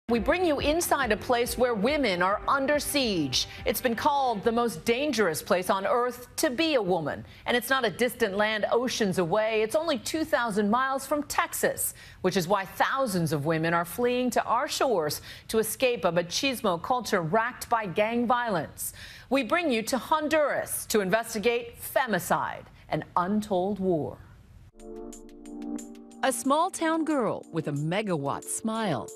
We bring you inside a place where women are under siege. It's been called the most dangerous place on earth to be a woman. And it's not a distant land oceans away. It's only 2,000 miles from Texas, which is why thousands of women are fleeing to our shores to escape a machismo culture racked by gang violence. We bring you to Honduras to investigate femicide, an untold war. A small-town girl with a megawatt smile.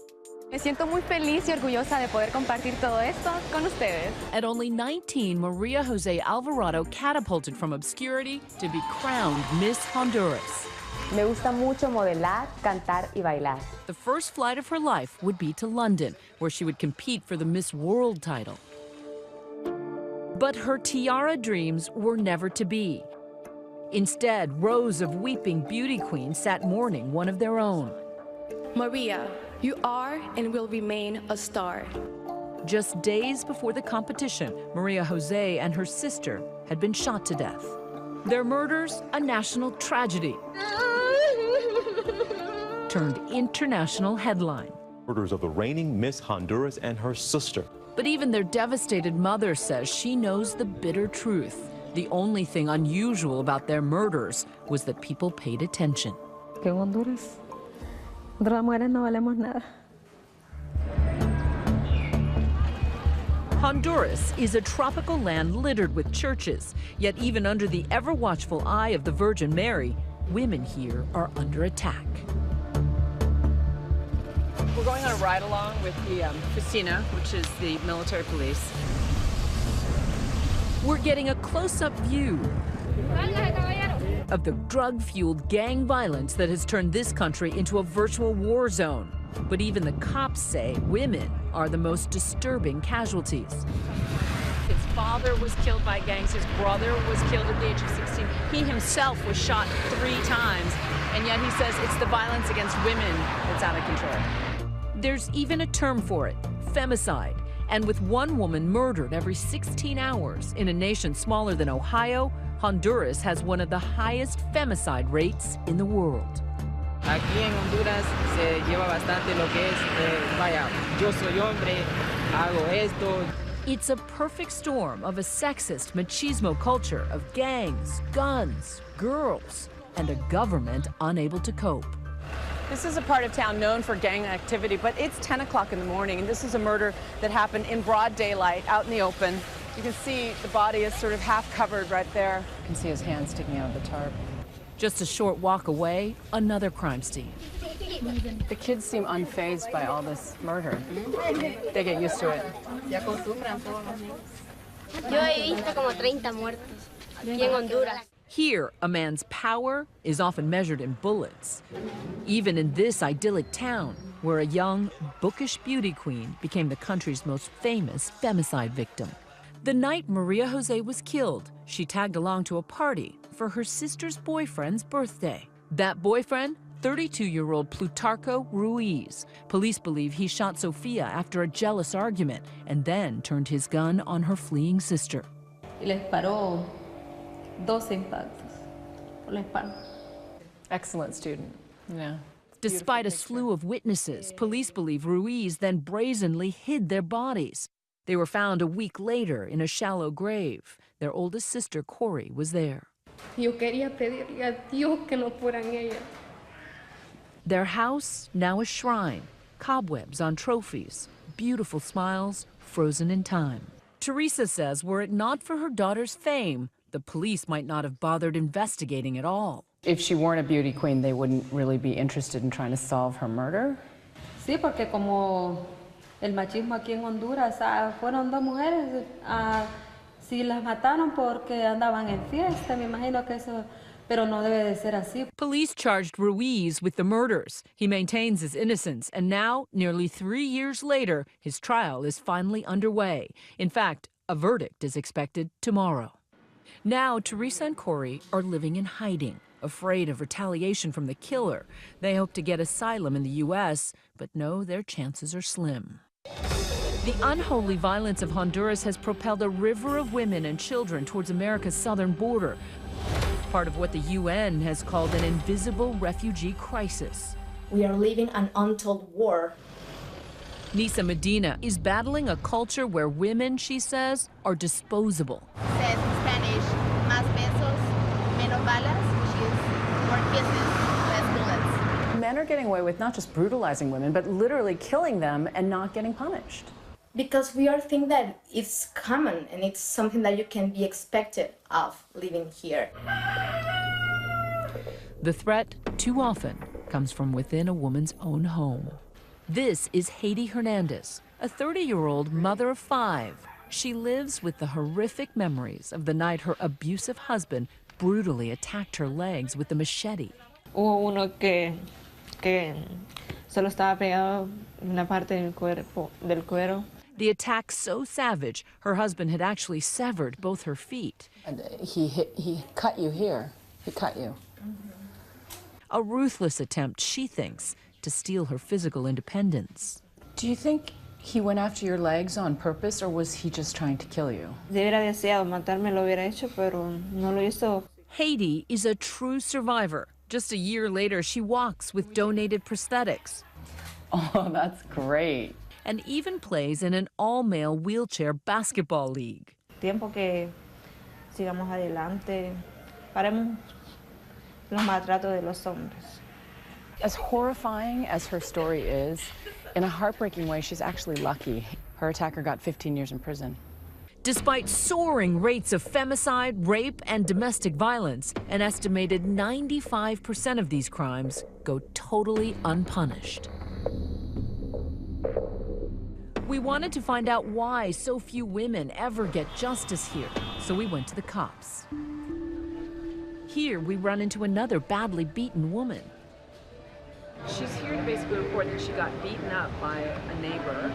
Me siento muy feliz y orgullosa de poder compartir todo esto con ustedes. At only 19, Maria Jose Alvarado catapulted from obscurity to be crowned Miss Honduras. Me gusta mucho modelar, cantar y bailar. The first flight of her life would be to London, where she would compete for the Miss World title. But her tiara dreams were never to be. Instead, rows of weeping beauty queens sat mourning one of their own. Maria, you are and will remain a star. Just days before the competition, Maria Jose and her sister had been shot to death. Their murders, a national tragedy, turned international headline. Murders of the reigning Miss Honduras and her sister. But even their devastated mother says she knows the bitter truth. The only thing unusual about their murders was that people paid attention. Que en Honduras, las mujeres no valemos nada. Honduras is a tropical land littered with churches, yet even under the ever-watchful eye of the Virgin Mary, women here are under attack. We're going on a ride-along with the Christina, which is the military police. We're getting a close-up view of the drug-fueled gang violence that has turned this country into a virtual war zone. But even the cops say women are the most disturbing casualties. His father was killed by gangs. His brother was killed at the age of 16. He himself was shot 3 times, and yet he says it's the violence against women that's out of control. There's even a term for it, femicide. And with one woman murdered every 16 hours in a nation smaller than Ohio, Honduras has one of the highest femicide rates in the world. Aquí en Honduras se lleva bastante lo que es, vaya, yo soy hombre, hago esto. It's a perfect storm of a sexist machismo culture of gangs, guns, girls, and a government unable to cope. This is a part of town known for gang activity, but it's 10 o'clock in the morning, and this is a murder that happened in broad daylight, out in the open. You can see the body is sort of half covered right there. You can see his hand sticking out of the tarp. Just a short walk away, another crime scene. The kids seem unfazed by all this murder. They get used to it. Yo he visto como 30 muertos aquí en Honduras. Here, a man's power is often measured in bullets. Even in this idyllic town, where a young, bookish beauty queen became the country's most famous femicide victim. The night Maria Jose was killed, she tagged along to a party for her sister's boyfriend's birthday. That boyfriend, 32-year-old Plutarco Ruiz. Police believe he shot Sofia after a jealous argument and then turned his gun on her fleeing sister. Y les paró 12 impactos por la espalda. Excellent student. Yeah. Despite a slew of witnesses, police believe Ruiz then brazenly hid their bodies. They were found a week later in a shallow grave. Their oldest sister, Corey, was there. Yo quería pedirle a Dios que no fueran ellas. Their house, now a shrine, cobwebs on trophies, beautiful smiles frozen in time. Teresa says were it not for her daughter's fame, the police might not have bothered investigating at all. If she weren't a beauty queen, they wouldn't really be interested in trying to solve her murder? Sí, porque como el machismo aquí en Honduras, fueron 2 mujeres, si las mataron porque andaban en fiesta, me imagino que eso, pero no debe de ser así. Police charged Ruiz with the murders. He maintains his innocence, and now, nearly 3 years later, his trial is finally underway. In fact, a verdict is expected tomorrow. Now, Teresa and Corey are living in hiding, afraid of retaliation from the killer. They hope to get asylum in the U.S., but know their chances are slim. The unholy violence of Honduras has propelled a river of women and children towards America's southern border, part of what the UN has called an invisible refugee crisis. We are living an untold war. Nisa Medina is battling a culture where women, she says, are disposable. Says in Spanish, más pesos, menos balas, which is more kisses, less bullets. Men are getting away with not just brutalizing women, but literally killing them and not getting punished. Because we all think that it's common and it's something that you can be expected of living here. The threat, too often, comes from within a woman's own home. This is Haiti Hernandez, a 30-year-old mother of 5. She lives with the horrific memories of the night her abusive husband brutally attacked her legs with a machete. Hubo uno que solo estaba pegado una parte del cuero. The attack so savage, her husband had actually severed both her feet. And he cut you here. He cut you. A ruthless attempt, she thinks, to steal her physical independence. Do you think he went after your legs on purpose, or was he just trying to kill you? Si hubiera deseado matarme, lo hubiera hecho, pero no lo hizo. Haiti is a true survivor. Just a year later, she walks with donated prosthetics. Oh, that's great. And even plays in an all-male wheelchair basketball league. Tiempo que sigamos adelante, paremos los maltratos de los hombres. As horrifying as her story is, in a heartbreaking way, she's actually lucky. Her attacker got 15 years in prison. Despite soaring rates of femicide, rape, and domestic violence, an estimated 95% of these crimes go totally unpunished. We wanted to find out why so few women ever get justice here, so we went to the cops. Here, we run into another badly beaten woman. She's here to basically report that she got beaten up by a neighbor.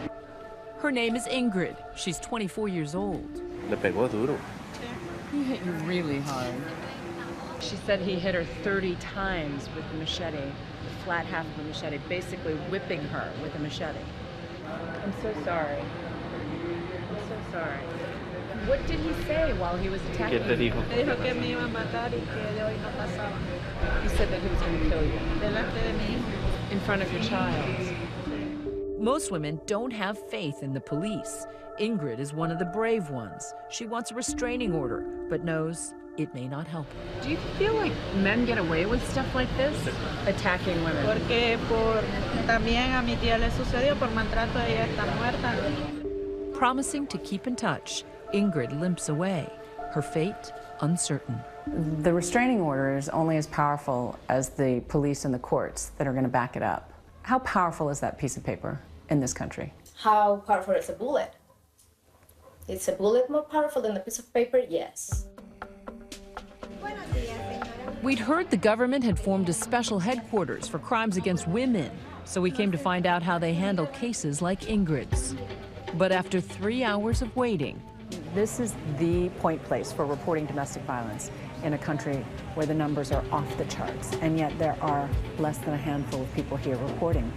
Her name is Ingrid. She's 24 years old. Le pegó duro. He hit you really hard. She said he hit her 30 times with the machete, the flat half of the machete, basically whipping her with a machete. I'm so sorry. I'm so sorry. What did he say while he was attacking you? Me dijo que me iba a matar y que de hoy no pasaba. He said that he was going to kill you Delante de mi hijo. in front of your child. Most women don't have faith in the police. Ingrid is one of the brave ones. She wants a restraining order, but knows it may not help her. Do you feel like men get away with stuff like this? Attacking women? Porque también a mi tía le sucedió por maltrato, ella está muerta. Promising to keep in touch, Ingrid limps away, her fate uncertain. The restraining order is only as powerful as the police and the courts that are going to back it up. How powerful is that piece of paper in this country? How powerful is a bullet? Is a bullet more powerful than a piece of paper? Yes. We'd heard the government had formed a special headquarters for crimes against women, so we came to find out how they handle cases like Ingrid's. But after 3 hours of waiting, This is the point place for reporting domestic violence in a country where the numbers are off the charts, and yet there are less than a handful of people here reporting.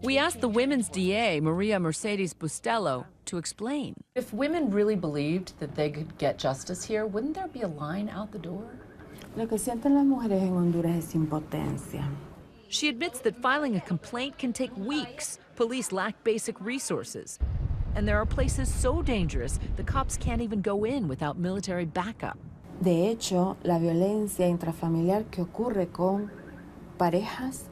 we asked the women's DA, Maria Mercedes Bustelo, to explain. If women really believed that they could get justice here, wouldn't there be a line out the door? Lo que sienten las mujeres en Honduras es impotencia. She admits that filing a complaint can take weeks. Police lack basic resources. And there are places so dangerous, the cops can't even go in without military backup. De hecho, la violencia intrafamiliar que ocurre con parejas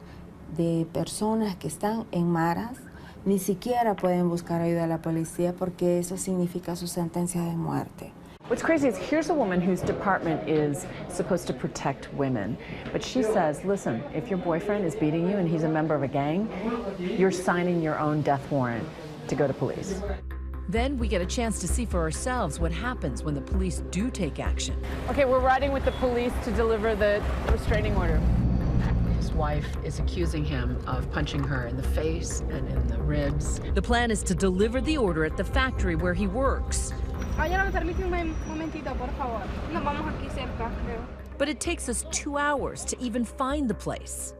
de personas que están en maras, ni siquiera pueden buscar ayuda a la policía porque eso significa su sentencia de muerte. What's crazy is here's a woman whose department is supposed to protect women, but she says, listen, if your boyfriend is beating you and he's a member of a gang, you're signing your own death warrant to go to police. Then we get a chance to see for ourselves what happens when the police do take action. Okay, we're riding with the police to deliver the restraining order. His wife is accusing him of punching her in the face and in the ribs. The plan is to deliver the order at the factory where he works. But it takes us 2 hours to even find the place.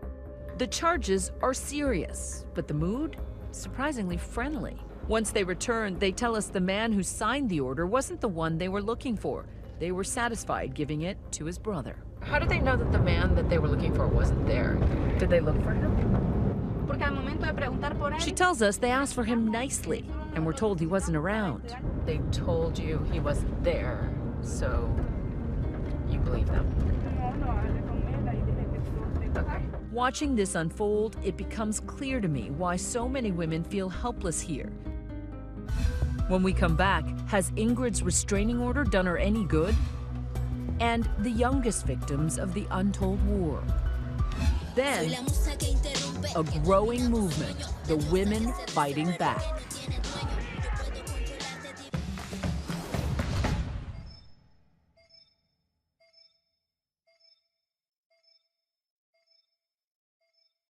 The charges are serious, but the mood, surprisingly friendly. Once they return, they tell us the man who signed the order wasn't the one they were looking for. They were satisfied giving it to his brother. How did they know that the man that they were looking for wasn't there? Did they look for him? She tells us they asked for him nicely, and we're told he wasn't around. They told you he wasn't there, so you believe them. Okay. Watching this unfold, it becomes clear to me why so many women feel helpless here. When we come back, has Ingrid's restraining order done her any good? And the youngest victims of the untold war. Then, a growing movement, the women fighting back.